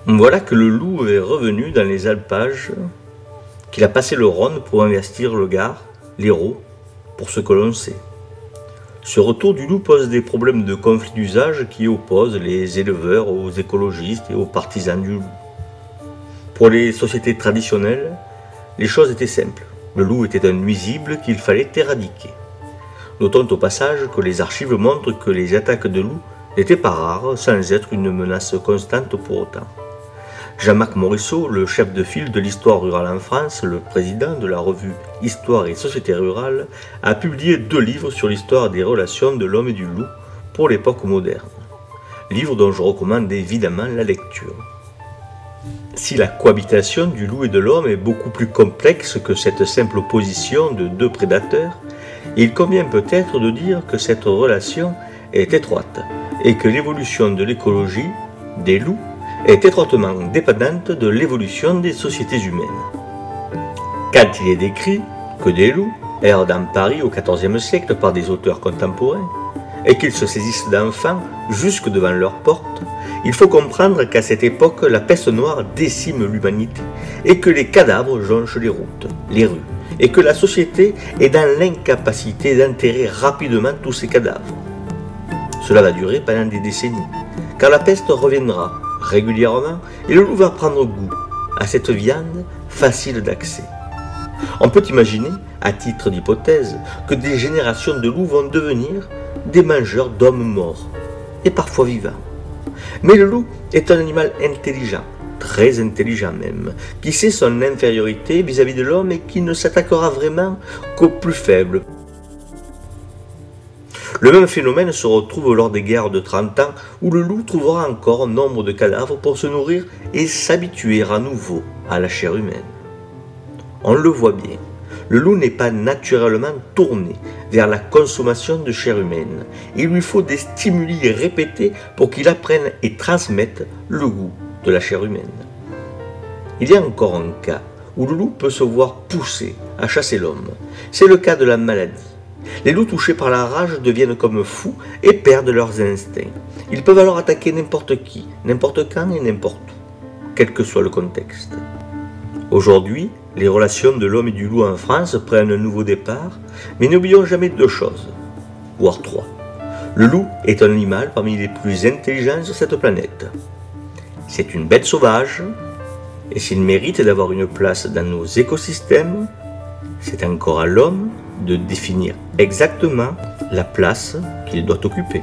Voilà que le loup est revenu dans les alpages, qu'il a passé le Rhône pour investir le Gard, l'Hérault, pour ce que l'on sait. Ce retour du loup pose des problèmes de conflit d'usage qui opposent les éleveurs aux écologistes et aux partisans du loup. Pour les sociétés traditionnelles, les choses étaient simples. Le loup était un nuisible qu'il fallait éradiquer. Notons au passage que les archives montrent que les attaques de loups n'étaient pas rares, sans être une menace constante pour autant. Jean-Marc Morisseau, le chef de file de l'histoire rurale en France, le président de la revue Histoire et Société rurale, a publié 2 livres sur l'histoire des relations de l'homme et du loup pour l'époque moderne. Livres dont je recommande évidemment la lecture. Si la cohabitation du loup et de l'homme est beaucoup plus complexe que cette simple opposition de 2 prédateurs, il convient peut-être de dire que cette relation est étroite et que l'évolution de l'écologie des loups est étroitement dépendante de l'évolution des sociétés humaines. Quand il est décrit que des loups errent dans Paris au XIVe siècle par des auteurs contemporains et qu'ils se saisissent d'enfants jusque devant leurs portes, il faut comprendre qu'à cette époque, la peste noire décime l'humanité et que les cadavres jonchent les routes, les rues, et que la société est dans l'incapacité d'enterrer rapidement tous ces cadavres. Cela va durer pendant des décennies, car la peste reviendra régulièrement et le loup va prendre goût à cette viande facile d'accès. On peut imaginer, à titre d'hypothèse, que des générations de loups vont devenir des mangeurs d'hommes morts, et parfois vivants. Mais le loup est un animal intelligent, très intelligent même, qui sait son infériorité vis-à-vis de l'homme et qui ne s'attaquera vraiment qu'aux plus faibles. Le même phénomène se retrouve lors des guerres de 30 ans où le loup trouvera encore nombre de cadavres pour se nourrir et s'habituer à nouveau à la chair humaine. On le voit bien, le loup n'est pas naturellement tourné vers la consommation de chair humaine. Il lui faut des stimuli répétés pour qu'il apprenne et transmette le goût de la chair humaine. Il y a encore un cas où le loup peut se voir pousser à chasser l'homme. C'est le cas de la maladie. Les loups touchés par la rage deviennent comme fous et perdent leurs instincts. Ils peuvent alors attaquer n'importe qui, n'importe quand et n'importe où, quel que soit le contexte. Aujourd'hui, les relations de l'homme et du loup en France prennent un nouveau départ, mais n'oublions jamais 2 choses, voire 3. Le loup est un animal parmi les plus intelligents sur cette planète. C'est une bête sauvage, et s'il mérite d'avoir une place dans nos écosystèmes, c'est encore à l'homme de définir exactement la place qu'il doit occuper.